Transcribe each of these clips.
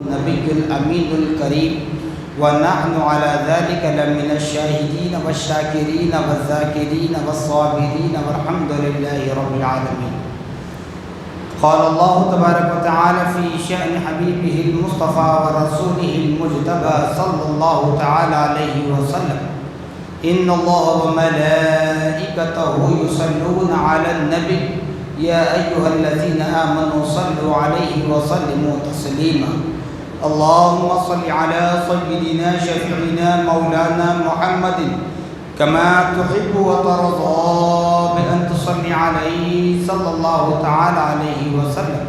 النبي الأمين الكريم ونحن على ذلك لمن الشاهدين والشاكرين والذاكرين والصابرين والحمد لله رب العالمين. قال الله تبارك وتعالى في شأن حبيبه المصطفى ورسوله المجتبى صلى الله تعالى عليه وسلم: إن الله وملائكته يصلون على النبي يا أيها الذين آمنوا صلوا عليه وسلموا تسليما. اللهم صل على سيدنا شفيعنا مولانا محمد كما تحب وترضى بأن تصلي عليه صلی اللہ تعالی علیہ وسلم.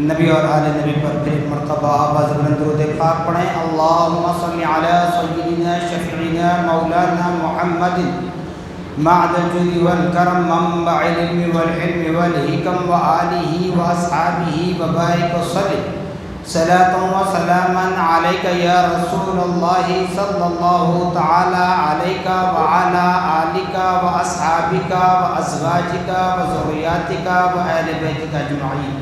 نبی اور آل نبی پر پھر ایک مرتبہ آواز بلند درود پاک پڑھیں. اللهم صل على سيدنا شفيعنا مولانا محمد معد الجود والكرم منبع العلم والحلم والحكم وآله وأصحابه وبارك وسلم صلاة وسلاما عليك يا رسول الله صلى الله تعالى عليك وعلى آلك وأصحابك وأزواجك وذرياتك وآل بيتك أجمعين.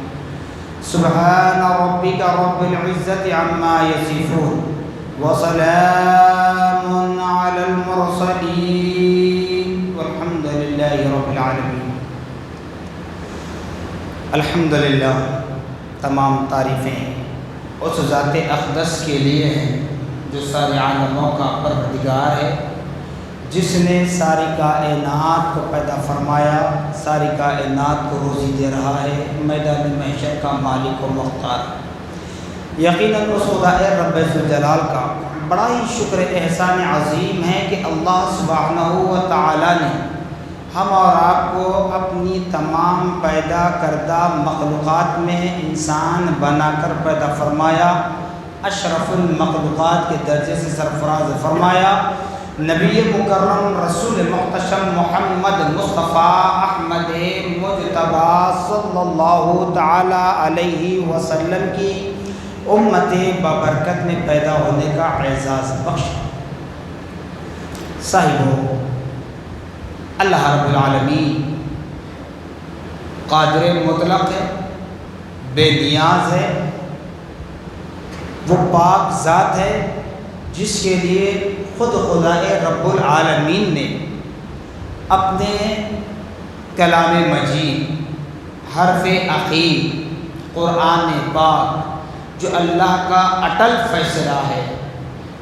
سبحان ربك رب العزة عما يصفون وسلام على المرسلين والحمد لله رب العالمين. الحمدللہ، تمام تعریفیں اس ذات اقدس کے لیے ہیں جو سارے عالموں کا پروردگار ہے، جس نے ساری کائنات کو پیدا فرمایا، ساری کائنات کو روزی دے رہا ہے، میدان محشر کا مالک و مختار. یقیناً اس خدا رب ذوالجلال کا بڑا ہی شکر احسان عظیم ہے کہ اللہ سبحانہ و تعالی نے ہم اور آپ کو اپنی تمام پیدا کردہ مخلوقات میں انسان بنا کر پیدا فرمایا، اشرف المخلوقات کے درجے سے سرفراز فرمایا. نبی مکرم رسول محتشم محمد مصطفیٰ احمد مجتبیٰ صلی اللہ تعالی علیہ وسلم کی امت بابرکت میں پیدا ہونے کا اعزاز بخش. صاحبو، اللہ رب العالمین قادر مطلق ہے، بے نیاز ہے، وہ پاک ذات ہے جس کے لیے خود خدا رب العالمین نے اپنے کلام مجید حرف اخیر قرآن پاک جو اللہ کا اٹل فیصلہ ہے،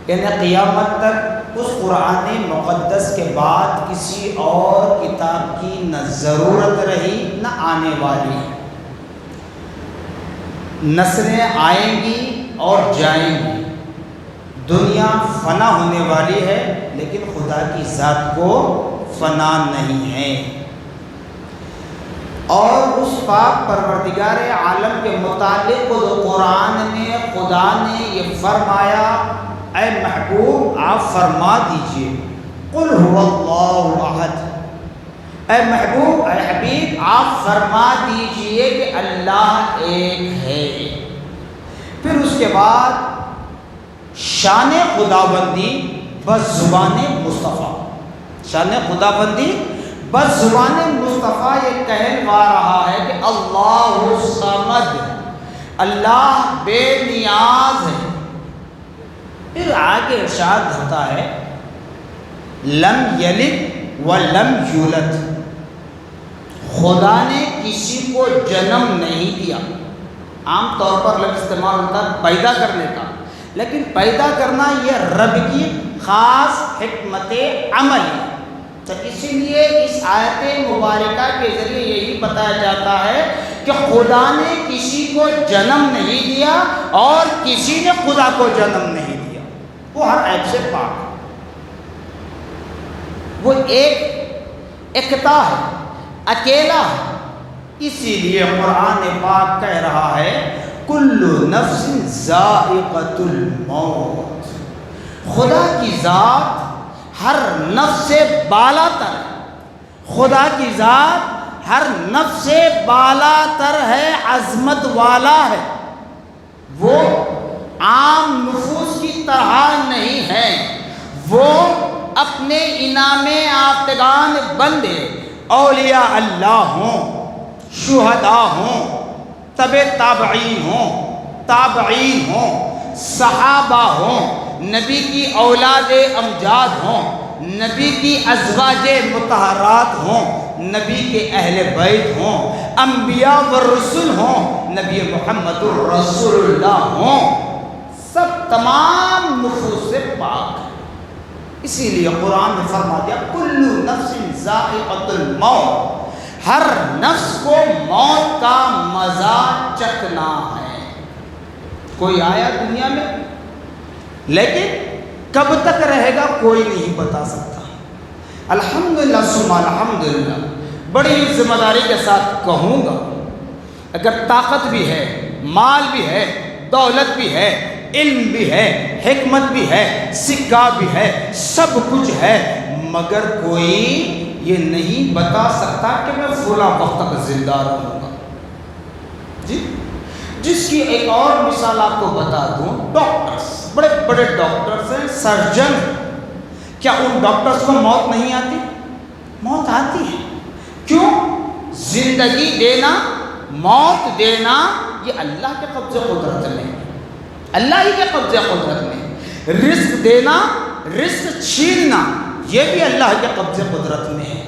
یعنی قیامت تک اس قرآن مقدس کے بعد کسی اور کتاب کی نہ ضرورت رہی نہ آنے والی. نسلیں آئیں گی اور جائیں گی، دنیا فنا ہونے والی ہے لیکن خدا کی ذات کو فنا نہیں ہے. اور اس پاک پروردگار عالم کے متعلق قرآن میں خدا نے یہ فرمایا: اے محبوب آپ فرما دیجئے قل هو اللہ احد. اے محبوب، اے حبیب آپ فرما دیجئے کہ اللہ ایک ہے. پھر اس کے بعد شان خداوندی بس زبان مصطفیٰ، شان خداوندی بس زبان مصطفیٰ یہ کہلوا رہا ہے کہ اللہ الصمد، اللہ بے نیاز ہے. پھر آگے ارشاد ہوتا ہے لم یلد ولم یولد، خدا نے کسی کو جنم نہیں دیا. عام طور پر لفظ استعمال ہوتا ہے پیدا کرنے کا، لیکن پیدا کرنا یہ رب کی خاص حکمت عمل ہے. تو اسی لیے اس آیت مبارکہ کے ذریعے یہی بتایا جاتا ہے کہ خدا نے کسی کو جنم نہیں دیا اور کسی نے خدا کو جنم نہیں دیا. وہ ہر عیب سے پاک ہے، وہ ایک اکتا ہے، اکیلا ہے. اسی لیے قرآن پاک کہہ رہا ہے کل نفس ذائقۃ الموت. خدا کی ذات ہر نفس سے بالا تر ہے، خدا کی ذات ہر نفس سے بالا تر ہے، عظمت والا ہے. وہ عام نفوس کی طرح نہیں ہے، وہ اپنے انعام آفتگان بندے اولیاء اللہ ہوں، شہداء ہوں، تبع تابعین ہوں، تابعین ہوں، صحابہ ہوں، نبی کی اولاد امجاد ہوں، نبی کی ازواج مطہرات ہوں، نبی کے اہل بیت ہوں، انبیاء والرسل ہوں، نبی محمد الرسول اللہ ہوں، سب تمام نفوس سے پاک ہیں۔ اسی لیے قرآن میں فرما دیا کل نفس ذائقۃ الموت، ہر نفس کو موت کا مزہ چکھنا ہے۔ کوئی آیا دنیا میں، لیکن کب تک رہے گا کوئی نہیں بتا سکتا۔ الحمدللہ ثم الحمدللہ، بڑی ذمہ داری کے ساتھ کہوں گا، اگر طاقت بھی ہے، مال بھی ہے، دولت بھی ہے، علم بھی ہے، حکمت بھی ہے، سکہ بھی ہے، سب کچھ ہے، مگر کوئی یہ نہیں بتا سکتا کہ میں فلاں وقت تک زندہ رہوں گا۔ جی، جس کی ایک اور مثال آپ کو بتا دوں، ڈاکٹرز، بڑے بڑے ڈاکٹرز ہیں، سرجن، کیا ان ڈاکٹرز کو موت نہیں آتی؟ موت آتی ہے۔ کیوں؟ زندگی دینا، موت دینا، یہ اللہ کے قبضے قدرت میں ہے، اللہ ہی کے قبضے قدرت میں۔ رزق دینا، رزق چھیننا، یہ بھی اللہ کے قبضے قدرت میں ہے۔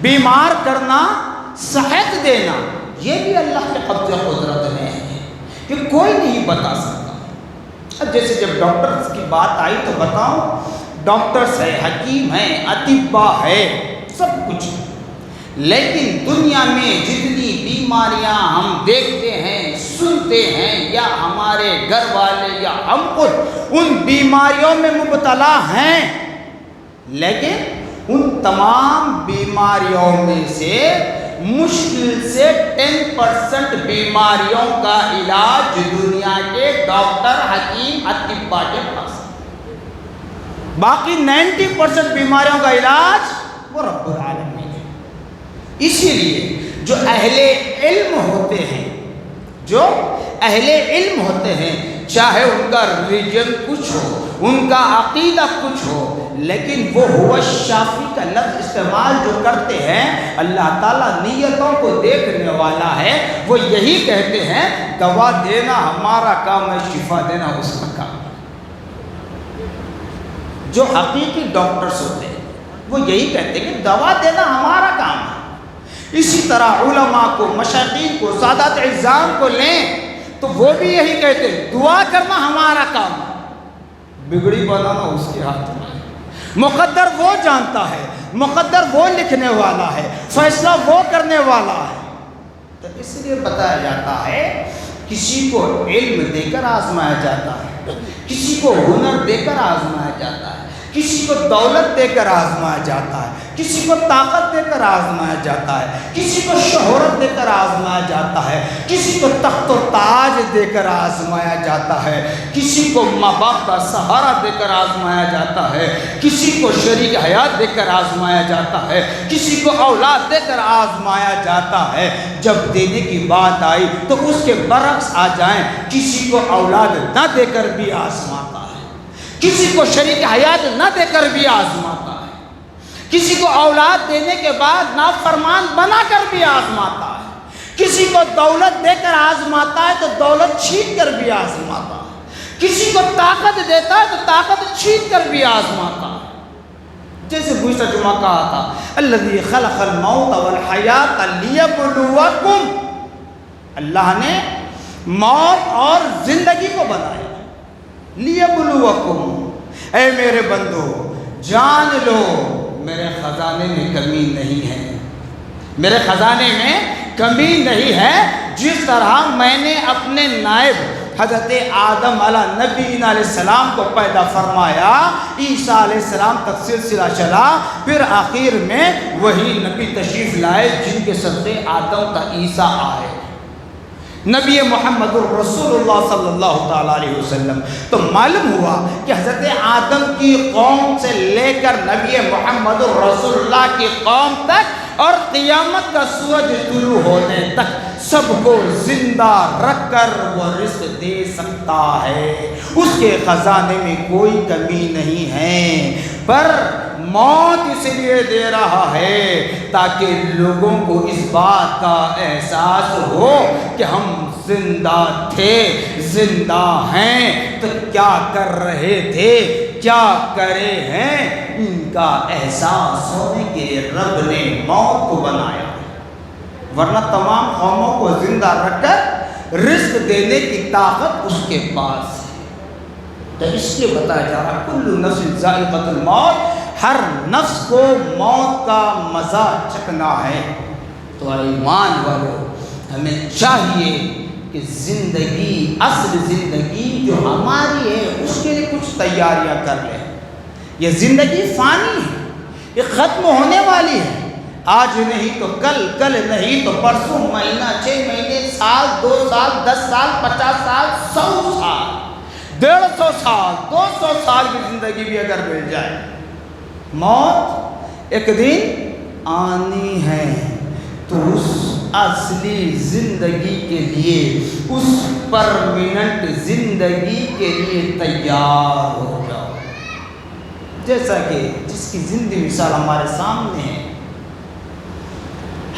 بیمار کرنا، صحت دینا، یہ بھی اللہ کے قبضے قدرت میں ہے، کہ کوئی نہیں بتا سکتا۔ اب جیسے جب ڈاکٹرز کی بات آئی تو بتاؤں، ڈاکٹرز ہے، حکیم ہیں، اطباء ہے، سب کچھ ہے، لیکن دنیا میں جتنی بیماریاں ہم دیکھتے ہیں، سنتے ہیں، یا ہمارے گھر والے یا ہم خود ان بیماریوں میں مبتلا ہیں، لیکن ان تمام بیماریوں میں سے مشکل سے 10% بیماریوں کا علاج دنیا کے ڈاکٹر، حکیم، اطباء کے پاس ہے۔ باقی 90% بیماریوں کا علاج وہ رب العالمین ہے۔ اسی لیے جو اہل علم ہوتے ہیں، جو اہل علم ہوتے ہیں، چاہے ان کا ریلیجن کچھ ہو، ان کا عقیدہ کچھ ہو، لیکن وہ ہوا شافی کا لفظ استعمال جو کرتے ہیں، اللہ تعالیٰ نیتوں کو دیکھنے والا ہے۔ وہ یہی کہتے ہیں دوا دینا ہمارا کام ہے، شفا دینا اس کا کام ہے۔ جو حقیقی ڈاکٹرز ہوتے ہیں وہ یہی کہتے ہیں کہ دوا دینا ہمارا کام ہے۔ اسی طرح علماء کو، مشائخین کو، سادات اعظام کو لیں تو وہ بھی یہی کہتے ہیں دعا کرنا ہمارا کام ہے، بگڑی بنانا اس کے ہاتھ میں ہے۔ مقدر وہ جانتا ہے، مقدر وہ لکھنے والا ہے، فیصلہ وہ کرنے والا ہے۔ تو اس لیے بتایا جاتا ہے کسی کو علم دے کر آزمایا جاتا ہے، کسی کو ہنر دے کر آزمایا جاتا ہے، کسی کو دولت دے کر آزمایا جاتا ہے، کسی کو طاقت دے کر آزمایا جاتا ہے، کسی کو شہرت دے کر آزمایا جاتا ہے، کسی کو تخت و تاج دے کر آزمایا جاتا ہے، کسی کو ماں باپ کا سہارا دے کر آزمایا جاتا ہے، کسی کو شریک حیات دے کر آزمایا جاتا ہے، کسی کو اولاد دے کر آزمایا جاتا ہے۔ جب دینے کی بات آئی تو اس کے برعکس آ جائیں، کسی کو اولاد نہ دے کر بھی آزماتا ہے، کسی کو شریک حیات نہ دے کر بھی آزماتا ہے، کسی کو اولاد دینے کے بعد نافرمان بنا کر بھی آزماتا ہے، کسی کو دولت دے کر آزماتا ہے تو دولت چھین کر بھی آزماتا ہے، کسی کو طاقت دیتا ہے تو طاقت چھین کر بھی آزماتا ہے۔ جیسے گزشتہ جمعہ کہا تھا الذی خلق الموت والحیات لیبلوکم، اللہ نے موت اور زندگی کو بنایا لیبلوکم، اے میرے بندو جان لو میرے خزانے میں کمی نہیں ہے، میرے خزانے میں کمی نہیں ہے۔ جس طرح میں نے اپنے نائب حضرت آدم علیہ نبینا علیہ السلام کو پیدا فرمایا، عیسیٰ علیہ السلام تک سلسلہ چلا، پھر آخر میں وہی نبی تشریف لائے جن کے صدقے آدم تا عیسیٰ آئے، نبی محمد الرسول اللہ صلی اللہ تعالیٰ علیہ وسلم۔ تو معلوم ہوا کہ حضرت آدم کی قوم سے لے کر نبی محمد الرسول اللہ کی قوم تک اور قیامت کا سورج طلوع ہونے تک سب کو زندہ رکھ کر وہ رزق دے سکتا ہے، اس کے خزانے میں کوئی کمی نہیں ہے، پر موت اس لیے دے رہا ہے تاکہ لوگوں کو اس بات کا احساس ہو کہ ہم زندہ تھے، زندہ ہیں تو کیا کر رہے تھے، کیا کرے ہیں، ان کا احساس ہونے کے لیے رب نے موت کو بنایا، ورنہ تمام قوموں کو زندہ رکھ کر رزق دینے کی طاقت اس کے پاس ہے۔ تو اس لیے بتایا جا رہا کل نفس ذائقۃ الموت، ہر نفس کو موت کا مزہ چکھنا ہے۔ تو ایمان والو ہمیں چاہیے کہ زندگی، اصل زندگی جو ہماری ہے اس کے لیے کچھ تیاریاں کر لیں۔ یہ زندگی فانی ہے، یہ ختم ہونے والی ہے، آج نہیں تو کل، کل نہیں تو پرسوں، مہینہ، 6 مہینے، سال، 2 سال، 10 سال، 50 سال، 100 سال، 150 سال، 200 سال کی زندگی بھی اگر مل جائے، موت ایک دن آنی ہے۔ تو اس اصلی زندگی کے لیے، اس پرماننٹ زندگی کے لیے تیار ہو جاؤ۔ جیسا کہ جس کی زندگی مثال ہمارے سامنے ہے،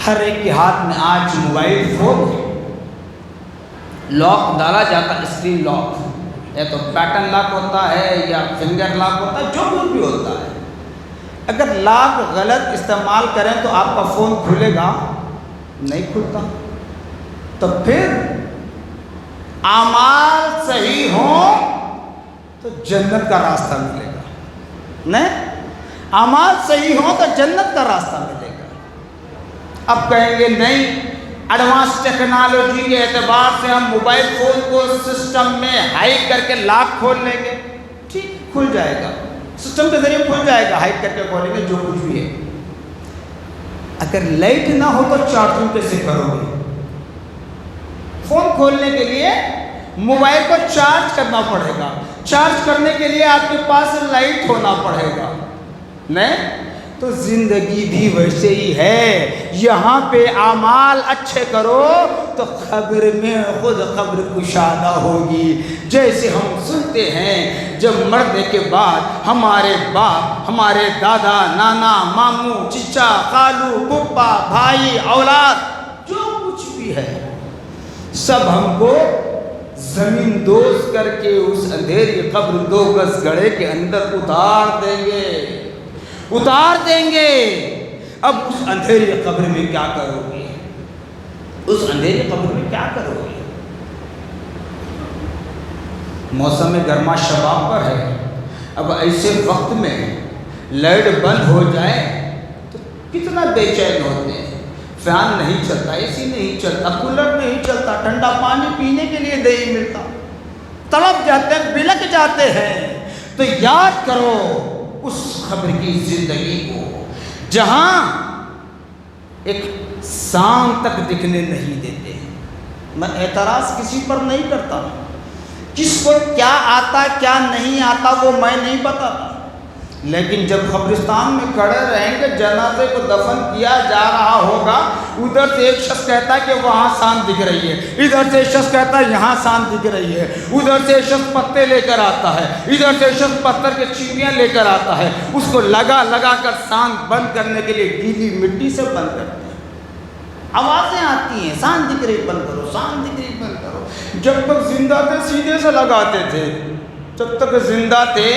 ہر ایک کے ہاتھ میں آج موبائل فون ہے، لاک ڈالا جاتا ہے، اسکرین لاک، یا تو پیٹرن لاک ہوتا ہے یا فنگر لاک ہوتا ہے، جو کچھ بھی ہوتا ہے۔ اگر لاک غلط استعمال کریں تو آپ کا فون کھلے گا؟ نہیں کھلتا۔ تو پھر اعمال صحیح ہوں تو جنت کا راستہ ملے گا، نہیں اعمال صحیح ہوں تو جنت کا راستہ ملے گا۔ اب کہیں گے نہیں، ایڈوانس ٹیکنالوجی کے اعتبار سے ہم موبائل فون کو سسٹم میں ہائیک کر کے لاک کھول لیں گے، ٹھیک کھل جائے گا، سسٹم کے ذریعے کھل جائے گا، ہائیک کر کے کھولیں گے جو کچھ بھی ہے۔ اگر لائٹ نہ ہو تو چارجنگ کیسے کرو گے؟ فون کھولنے کے لیے موبائل کو چارج کرنا پڑے گا، چارج کرنے کے لیے آپ کے پاس لائٹ ہونا پڑے گا، نہیں؟ تو زندگی بھی ویسے ہی ہے، یہاں پہ اعمال اچھے کرو تو قبر میں خود قبر کشادہ ہوگی۔ جیسے ہم سنتے ہیں جب مرنے کے بعد ہمارے باپ، ہمارے دادا، نانا، ماموں، چچا، خالو، پھپھا، بھائی، اولاد، جو کچھ بھی ہے سب ہم کو زمین دوز کر کے اس اندھیری قبر 2 گز گڑھے کے اندر اتار دیں گے، اتار دیں گے۔ اب اس اندھیری قبر میں کیا کرو گے؟ اس اندھیری قبر میں کیا کرو گے؟ موسم گرما شباب پر ہے، اب ایسے وقت میں لائٹ بند ہو جائے تو کتنا بے چین ہوتے ہیں، فین نہیں چلتا، اے سی نہیں چلتا، کولر نہیں چلتا، ٹھنڈا پانی پینے کے لیے نہیں ملتا، تڑپ جاتے ہیں، بلک جاتے ہیں۔ تو یاد کرو اس قبر کی زندگی کو جہاں ایک سام تک دکھنے نہیں دیتے ہیں۔ میں اعتراض کسی پر نہیں کرتا، کس کو کیا آتا کیا نہیں آتا وہ میں نہیں بتاتا، لیکن جب قبرستان میں کھڑے رہیں گے، جنازے کو دفن کیا جا رہا ہوگا، ادھر سے ایک شخص کہتا ہے کہ وہاں سانپ دکھ رہی ہے، ادھر سے ایک شخص کہتا ہے یہاں سانپ دکھ رہی ہے، ادھر سے ایک شخص پتے لے کر آتا ہے، ادھر سے ایک شخص پتھر کے چیڑیاں لے کر آتا ہے، اس کو لگا لگا کر سانپ بند کرنے کے لیے گیلی مٹی سے بند کرتے ہیں۔ آوازیں آتی ہیں، سانپ دکھ رہی بند کرو، سانپ دکھ رہی بند کرو۔ جب تک زندہ تھے سینے سے لگاتے تھے، جب تک زندہ تھے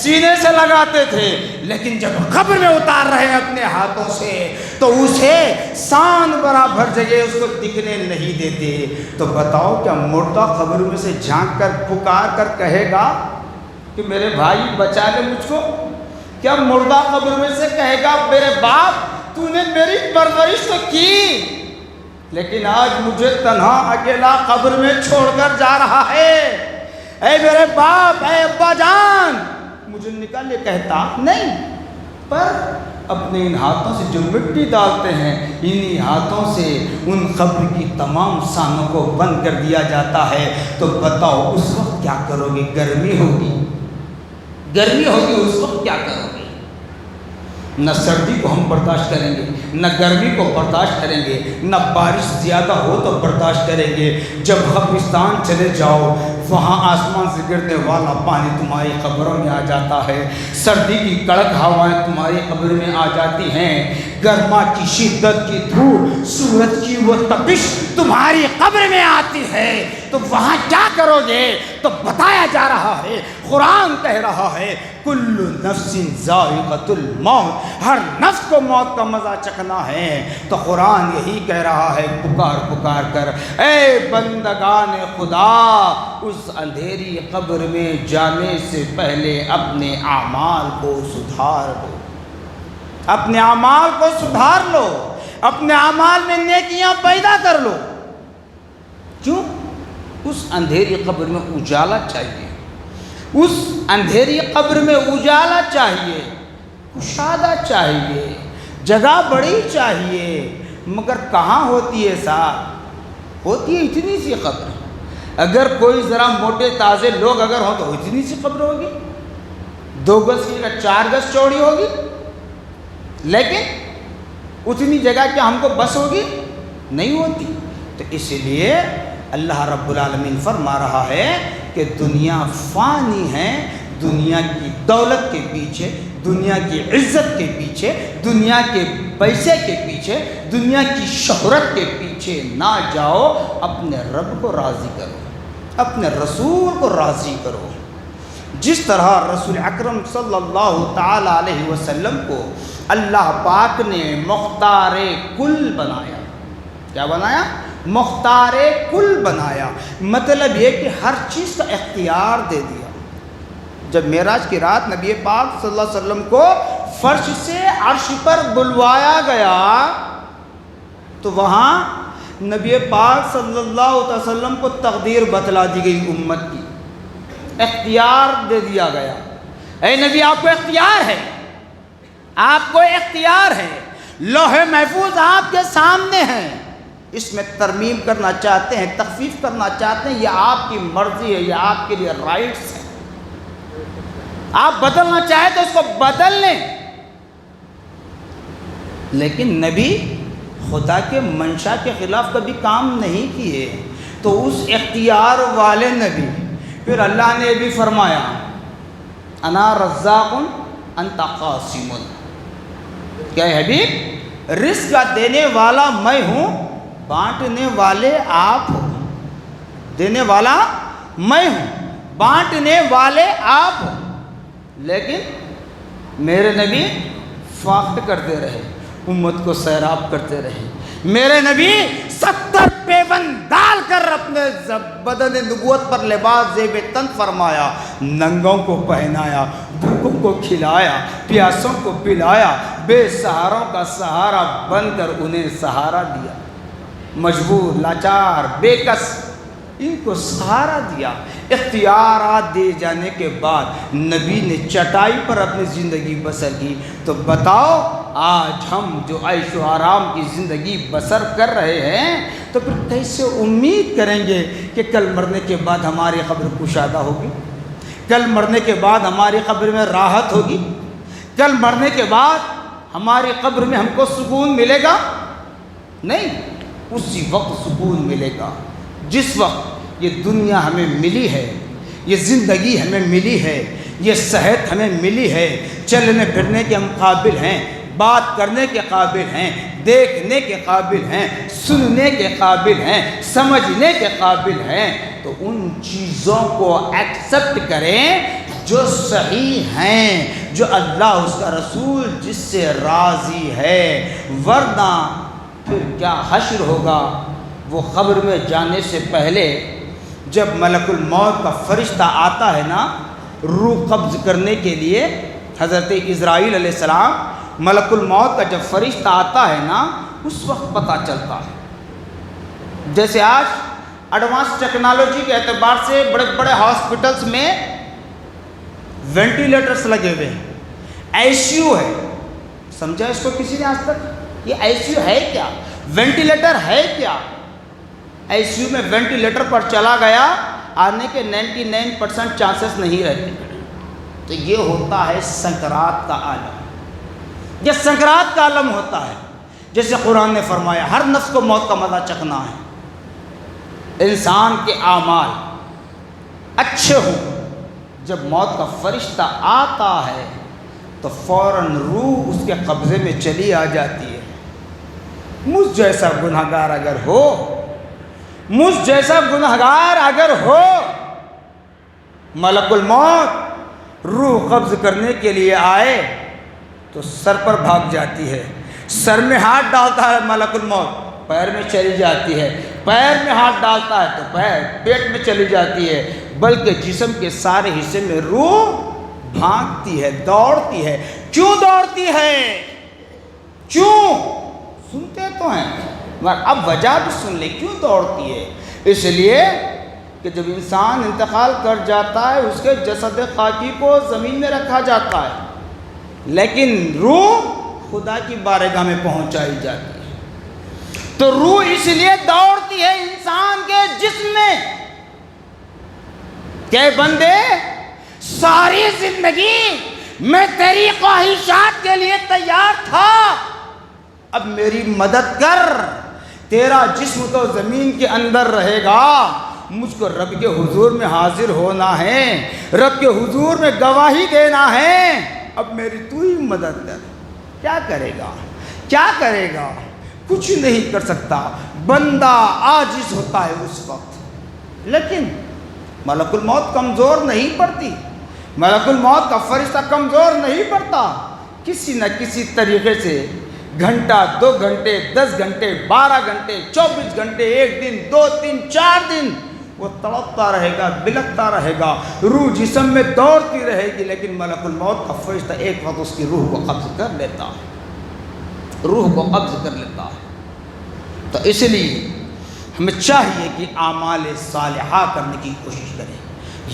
سینے سے لگاتے تھے، لیکن جب قبر میں اتار رہے ہیں اپنے ہاتھوں سے تو اسے سان برابر جگہ اس کو دکھنے نہیں دیتے۔ تو بتاؤ کیا مردہ قبر میں سے جھانک کر پکار کر کہے گا کہ میرے بھائی بچا لے مجھ کو؟ کیا مردہ قبر میں سے کہے گا میرے باپ تو نے میری پرورش تو کی، لیکن آج مجھے تنہا اکیلا قبر میں چھوڑ کر جا رہا ہے، اے میرے باپ، اے ابا جان مجھے نکال، یہ کہتا نہیں، پر اپنے ان ہاتھوں سے جو مٹی ڈالتے ہیں انہی ہاتھوں سے ان قبر کی تمام سانوں کو بند کر دیا جاتا ہے۔ تو بتاؤ اس وقت کیا کرو گے؟ گرمی ہوگی، گرمی ہوگی، اس وقت کیا کرو گے؟ نہ سردی کو ہم برداشت کریں گے، نہ گرمی کو برداشت کریں گے، نہ بارش زیادہ ہو تو برداشت کریں گے۔ جب قبرستان چلے جاؤ وہاں آسمان سے گرنے والا پانی تمہاری قبروں میں آ جاتا ہے، سردی کی کڑک ہوائیں تمہاری قبر میں آ جاتی ہیں، گرما کی شدت کی دھوپ، سورج کی وہ تپش تمہاری قبر میں آتی ہے، تو وہاں کیا کرو گے؟ تو بتایا جا رہا ہے، قرآن کہہ رہا ہے کل نفس ذائقۃ الموت، ہر نفس کو موت کا مزہ چکھنا ہے۔ تو قرآن یہی کہہ رہا ہے پکار پکار کر، اے بندگان خدا، اس اندھیری قبر میں جانے سے پہلے اپنے اعمال کو سدھار لو، اپنے اعمال کو سدھار لو، اپنے اعمال میں نیکیاں پیدا کر لو۔ کیوں؟ اس اندھیری قبر میں اجالا چاہیے، اس اندھیری قبر میں اجالا چاہیے، کشادہ چاہیے، جگہ بڑی چاہیے، مگر کہاں ہوتی ہے صاحب؟ ہوتی ہے اتنی سی قبر۔ اگر کوئی ذرا موٹے تازے لوگ اگر ہوں تو اتنی سی قبر ہوگی، 2 گز کی جگہ 4 گز چوڑی ہوگی، لیکن اتنی جگہ کیا ہم کو بس ہوگی؟ نہیں ہوتی۔ تو اس لیے اللہ رب العالمین فرما رہا ہے کہ دنیا فانی ہے، دنیا کی دولت کے پیچھے، دنیا کی عزت کے پیچھے، دنیا کے پیسے کے پیچھے، دنیا کی شہرت کے پیچھے نہ جاؤ، اپنے رب کو راضی کرو، اپنے رسول کو راضی کرو۔ جس طرح رسول اکرم صلی اللہ تعالی علیہ وسلم کو اللہ پاک نے مختار کل بنایا، کیا بنایا؟ مختار کل بنایا، مطلب یہ کہ ہر چیز کا اختیار دے دیا۔ جب معراج کی رات نبی پاک صلی اللہ علیہ وسلم کو فرش سے عرش پر بلوایا گیا تو وہاں نبی پاک صلی اللہ علیہ وسلم کو تقدیر بتلا دی گئی، امت کی اختیار دے دیا گیا، اے نبی آپ کو اختیار ہے، آپ کو اختیار ہے، لوح محفوظ آپ کے سامنے ہے، اس میں ترمیم کرنا چاہتے ہیں، تخفیف کرنا چاہتے ہیں، یہ آپ کی مرضی ہے، یہ آپ کے لیے رائٹس ہے، آپ بدلنا چاہیں تو اس کو بدل لیں۔ لیکن نبی خدا کے منشا کے خلاف کبھی کام نہیں کیے، تو اس اختیار والے نبی پھر اللہ نے بھی فرمایا انا رزاق انت قاسم، کیا ہے حبیب؟ رزق کا دینے والا میں ہوں، بانٹنے والے آپ ہو، دینے والا میں ہوں، بانٹنے والے آپ ہو۔ لیکن میرے نبی فاخر کرتے رہے، امت کو سیراب کرتے رہے، میرے نبی 70 پیوند ڈال کر اپنے بدن نبوت پر لباس زیب تن فرمایا، ننگوں کو پہنایا، بھوکوں کو کھلایا، پیاسوں کو پلایا، بے سہاروں کا سہارا بن کر انہیں سہارا دیا، مجبور، لاچار، بے کس ان کو سہارا دیا۔ اختیارات دے جانے کے بعد نبی نے چٹائی پر اپنی زندگی بسر کی، تو بتاؤ آج ہم جو عیش و آرام کی زندگی بسر کر رہے ہیں تو پھر کیسے امید کریں گے کہ کل مرنے کے بعد ہماری قبر کشادہ ہوگی، کل مرنے کے بعد ہماری قبر میں راحت ہوگی، کل مرنے کے بعد ہماری قبر میں ہم کو سکون ملے گا؟ نہیں، اسی وقت سکون ملے گا جس وقت یہ دنیا ہمیں ملی ہے، یہ زندگی ہمیں ملی ہے، یہ صحت ہمیں ملی ہے، چلنے پھرنے کے ہم قابل ہیں، بات کرنے کے قابل ہیں، دیکھنے کے قابل ہیں، سننے کے قابل ہیں، سمجھنے کے قابل ہیں، تو ان چیزوں کو ایکسپٹ کریں جو صحیح ہیں، جو اللہ اس کا رسول جس سے راضی ہے، ورنہ پھر کیا حشر ہوگا؟ وہ قبر میں جانے سے پہلے جب ملک الموت کا فرشتہ آتا ہے نا روح قبض کرنے کے لیے، حضرت اسرائیل علیہ السلام، ملک الموت کا جب فرشتہ آتا ہے نا اس وقت پتہ چلتا ہے۔ جیسے آج ایڈوانس ٹیکنالوجی کے اعتبار سے بڑے بڑے ہاسپٹلس میں وینٹیلیٹرز لگے ہوئے ہیں، آئی سی یو ہے، سمجھا اس کو کسی نے آج تک؟ یہ آئی سی یو ہے کیا؟ وینٹیلیٹر ہے کیا؟ آئی سی یو میں وینٹیلیٹر پر چلا گیا، آنے کے 99% چانسز نہیں رہتے۔ تو یہ ہوتا ہے سکرات کا عالم، یہ سکرات کا عالم ہوتا ہے۔ جیسے قرآن نے فرمایا ہر نفس کو موت کا مزہ چکھنا ہے، انسان کے اعمال اچھے ہوں، جب موت کا فرشتہ آتا ہے تو فوراً روح اس کے قبضے میں چلی آ جاتی ہے۔ مجھ جیسا گنہگار اگر ہو، مجھ جیسا گنہگار اگر ہو، ملک الموت روح قبض کرنے کے لیے آئے تو سر پر بھاگ جاتی ہے، سر میں ہاتھ ڈالتا ہے ملک الموت، پیر میں چلی جاتی ہے، پیر میں ہاتھ ڈالتا ہے تو پیر پیٹ میں چلی جاتی ہے، بلکہ جسم کے سارے حصے میں روح بھاگتی ہے، دوڑتی ہے۔ کیوں دوڑتی ہے؟ کیوں؟ سنتے تو ہیں مگر اب وجہ بھی سن لیں کیوں دوڑتی ہے۔ اس لیے کہ جب انسان انتقال کر جاتا ہے اس کے جسد خاکی کو زمین میں رکھا جاتا ہے، لیکن روح خدا کی بارگاہ میں پہنچائی جاتی ہے۔ تو روح اس لیے دوڑتی ہے انسان کے جسم میں کہ بندے ساری زندگی میں تیری خواہشات کے لیے تیار تھا، اب میری مدد کر، تیرا جسم تو زمین کے اندر رہے گا، مجھ کو رب کے حضور میں حاضر ہونا ہے، رب کے حضور میں گواہی دینا ہے، اب میری تو ہی مدد کر۔ کیا کرے گا؟ کیا کرے گا؟ کچھ نہیں کر سکتا، بندہ عاجز ہوتا ہے اس وقت۔ لیکن ملک الموت کمزور نہیں پڑتی، ملک الموت کا فرشتہ کمزور نہیں پڑتا، کسی نہ کسی طریقے سے گھنٹہ، 2 گھنٹے، 10 گھنٹے، 12 گھنٹے، 24 گھنٹے، 1 دن، 2 دن، 4 دن وہ تڑپتا رہے گا، بلکتا رہے گا، روح جسم میں دوڑتی رہے گی، لیکن ملک الموت کا فرشتہ ایک وقت اس کی روح کو قبض کر لیتا ہے، روح کو قبض کر لیتا ہے۔ تو اس لیے ہمیں چاہیے کہ اعمال صالحہ کرنے کی کوشش کریں،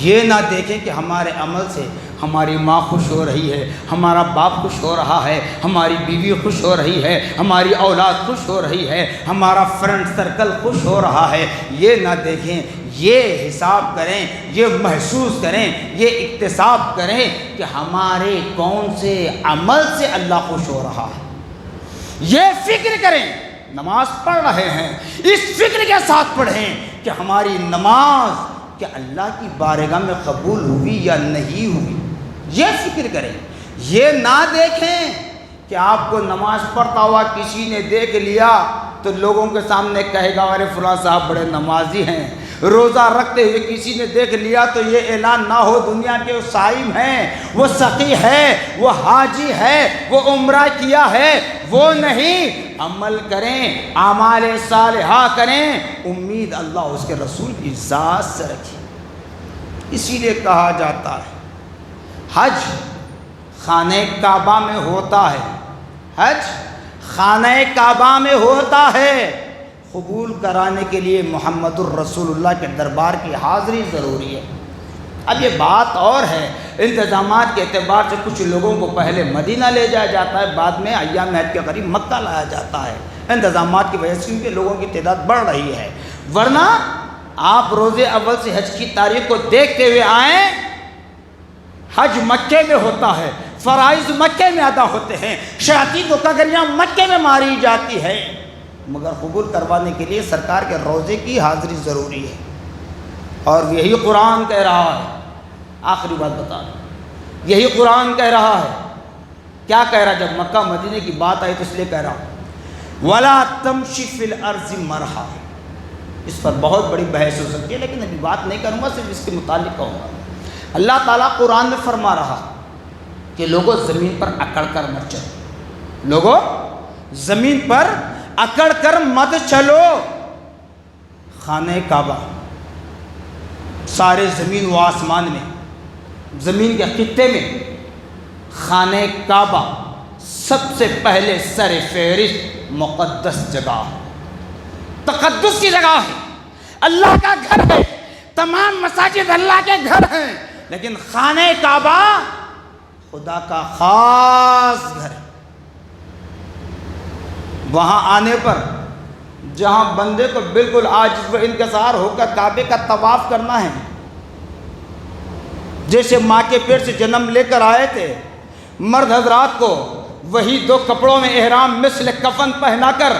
یہ نہ دیکھیں کہ ہمارے عمل سے ہماری ماں خوش ہو رہی ہے، ہمارا باپ خوش ہو رہا ہے، ہماری بیوی خوش ہو رہی ہے، ہماری اولاد خوش ہو رہی ہے، ہمارا فرینڈ سرکل خوش ہو رہا ہے، یہ نہ دیکھیں، یہ حساب کریں، یہ محسوس کریں، یہ اکتساب کریں کہ ہمارے کون سے عمل سے اللہ خوش ہو رہا ہے، یہ فکر کریں۔ نماز پڑھ رہے ہیں، اس فکر کے ساتھ پڑھیں کہ ہماری نماز کہ اللہ کی بارگاہ میں قبول ہوئی یا نہیں ہوئی، یہ فکر کریں۔ یہ نہ دیکھیں کہ آپ کو نماز پڑھتا ہوا کسی نے دیکھ لیا تو لوگوں کے سامنے کہے گا ارے فلاں صاحب بڑے نمازی ہیں، روزہ رکھتے ہوئے کسی نے دیکھ لیا تو یہ اعلان نہ ہو دنیا کے وہ صائم ہیں، وہ سقی ہے، وہ حاجی ہے، وہ عمرہ کیا ہے، وہ نہیں۔ عمل کریں، اعمال صالحہ کریں، امید اللہ اس کے رسول کی ذات سے رکھیں۔ اسی لیے کہا جاتا ہے حج خانہ کعبہ میں ہوتا ہے، حج خانہ کعبہ میں ہوتا ہے، قبول کرانے کے لیے محمد الرسول اللہ کے دربار کی حاضری ضروری ہے۔ اب یہ بات اور ہے، انتظامات کے اعتبار سے کچھ لوگوں کو پہلے مدینہ لے جایا جاتا ہے، بعد میں ایام حج کے قریب مکہ لایا جاتا ہے، انتظامات کی وجہ سے کیونکہ لوگوں کی تعداد بڑھ رہی ہے، ورنہ آپ روز اول سے حج کی تاریخ کو دیکھتے ہوئے آئیں، حج مکے میں ہوتا ہے، فرائض مکے میں ادا ہوتے ہیں، شیاطین کو کگریاں مکے میں ماری جاتی ہے، مگر قبول کروانے کے لیے سرکار کے روزے کی حاضری ضروری ہے، اور یہی قرآن کہہ رہا ہے۔ آخری بات بتا دوں، یہی قرآن کہہ رہا ہے، کیا کہہ رہا ہے؟ جب مکہ مدینے کی بات آئی تو اس لیے کہہ رہا ہوں وَلَا تَمْشِ فِي الْأَرْضِ مَرْحًا، اس پر بہت بڑی بحث ہو سکتی ہے لیکن ابھی بات نہیں کروں گا، صرف اس کے متعلق کہوں گا۔ اللہ تعالیٰ قرآن میں فرما رہا کہ لوگوں زمین پر اکڑ کر مت چلو، لوگوں زمین پر اکڑ کر مت چلو۔ خانہ کعبہ سارے زمین و آسمان میں، زمین کے خطے میں خانہ کعبہ سب سے پہلے سر فہرست مقدس جگہ، تقدس کی جگہ ہے، اللہ کا گھر ہے، تمام مساجد اللہ کے گھر ہیں، لیکن خانہ کعبہ خدا کا خاص گھر ہے۔ وہاں آنے پر جہاں بندے کو بالکل عاجز و انکسار ہو کر کعبے کا طواف کرنا ہے، جیسے ماں کے پیٹ سے جنم لے کر آئے تھے، مرد حضرات کو وہی 2 کپڑوں میں احرام مثل کفن پہنا کر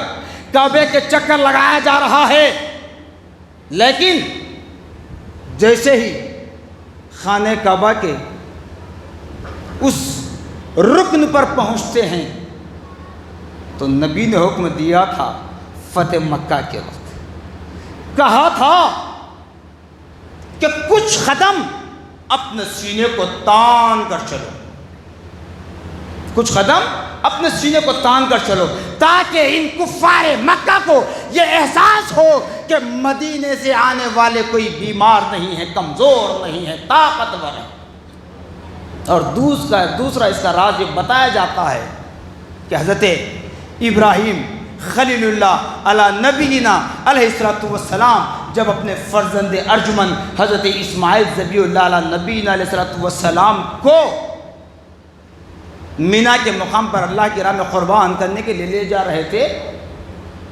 کعبے کے چکر لگایا جا رہا ہے، لیکن جیسے ہی خانہ کعبہ کے اس رکن پر پہنچتے ہیں تو نبی نے حکم دیا تھا فتح مکہ کے وقت، کہا تھا کہ کچھ قدم اپنے سینے کو تان کر چلو، کچھ قدم اپنے سینے کو تان کر چلو، تاکہ ان کفار مکہ کو یہ احساس ہو کہ مدینے سے آنے والے کوئی بیمار نہیں ہے، کمزور نہیں ہے، طاقتور ہے۔ اور دوسرا اس کا راز یہ بتایا جاتا ہے کہ حضرت ابراہیم خلیل اللہ علی نبینا علیہ السلام جب اپنے فرزند ارجمن حضرت اسماعیل ذبیح اللہ علی نبینا علیہ السلام کو مینا کے مقام پر اللہ کی راہ میں قربان کرنے کے لیے لے جا رہے تھے،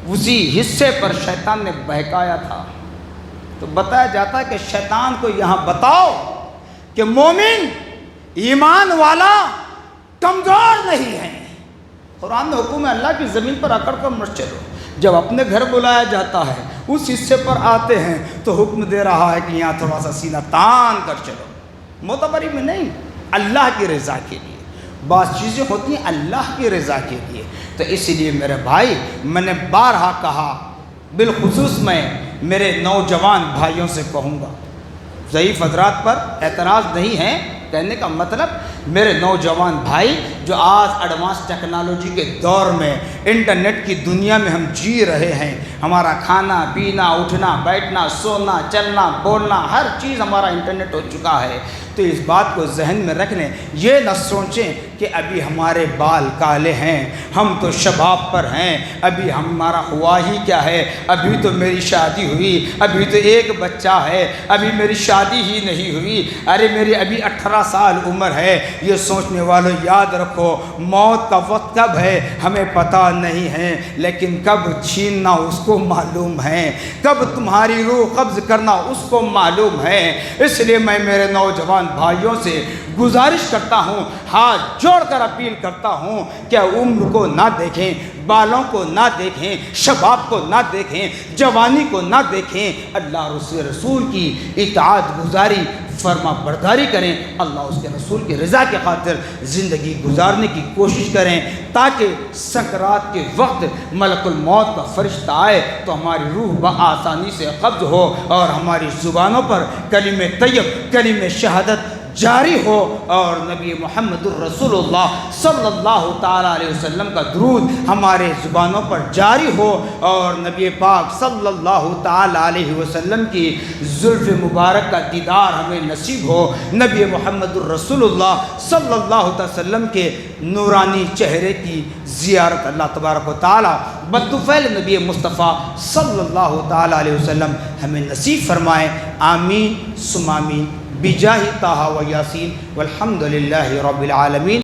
اسی حصے پر شیطان نے بہکایا تھا۔ تو بتایا جاتا ہے کہ شیطان کو یہاں بتاؤ کہ مومن ایمان والا کمزور نہیں ہے۔ قرآن میں حکم ہے اللہ کی زمین پر اکڑ کر مت چلو۔ جب اپنے گھر بلایا جاتا ہے اس حصے پر آتے ہیں تو حکم دے رہا ہے کہ یہاں تھوڑا سا سینہ تان کر چلو، معتبری میں نہیں، اللہ کی رضا کے لیے۔ بعض چیزیں ہوتی ہیں اللہ کی رضا کے لیے۔ تو اس لیے میرے بھائی، میں نے بارہا کہا، بالخصوص میں میرے نوجوان بھائیوں سے کہوں گا، ضعیف حضرات پر اعتراض نہیں ہے، کہنے کا مطلب میرے نوجوان بھائی جو آج ایڈوانس ٹیکنالوجی کے دور میں انٹرنیٹ کی دنیا میں ہم جی رہے ہیں، ہمارا کھانا پینا اٹھنا بیٹھنا سونا چلنا بولنا ہر چیز ہمارا انٹرنیٹ ہو چکا ہے، تو اس بات کو ذہن میں رکھ لیں، یہ نہ سوچیں کہ ابھی ہمارے بال کالے ہیں، ہم تو شباب پر ہیں، ابھی ہمارا ہوا ہی کیا ہے، ابھی تو میری شادی ہوئی، ابھی تو ایک بچہ ہے، ابھی میری شادی ہی نہیں ہوئی، ارے میری ابھی 18 سال عمر ہے۔ یہ سوچنے والوں یاد رکھو، موت کا وقت کب ہے ہمیں پتہ نہیں ہے، لیکن کب چھیننا اس کو معلوم ہے، کب تمہاری روح قبض کرنا اس کو معلوم ہے۔ اس لیے میں میرے نوجوان بھائیوں سے گزارش کرتا ہوں، ہاتھ جوڑ کر اپیل کرتا ہوں کہ عمر کو نہ دیکھیں، بالوں کو نہ دیکھیں، شباب کو نہ دیکھیں، جوانی کو نہ دیکھیں، اللہ رسول کی اطاعت گزاری فرما برداری کریں، اللہ اس کے رسول کی رضا کے خاطر زندگی گزارنے کی کوشش کریں، تاکہ سکرات کے وقت ملک الموت کا فرشتہ آئے تو ہماری روح بآسانی سے قبض ہو اور ہماری زبانوں پر کلمہ طیب کلمہ شہادت جاری ہو، اور نبی محمد الرسول اللہ صلی اللہ تعالیٰ علیہ وسلم کا درود ہمارے زبانوں پر جاری ہو، اور نبی پاک صلی اللہ تعالیٰ علیہ وسلم کی زلف مبارک کا دیدار ہمیں نصیب ہو، نبی محمد الرسول اللہ صلی اللہ علیہ وسلم کے نورانی چہرے کی زیارت اللہ تبارک و تعالیٰ بطفیل نبی مصطفیٰ صلی اللہ تعالیٰ علیہ وسلم ہمیں نصیب فرمائے، آمین ثم آمین، بجاہ طٰہٰ و یاسین، والحمد للہ رب العالمین۔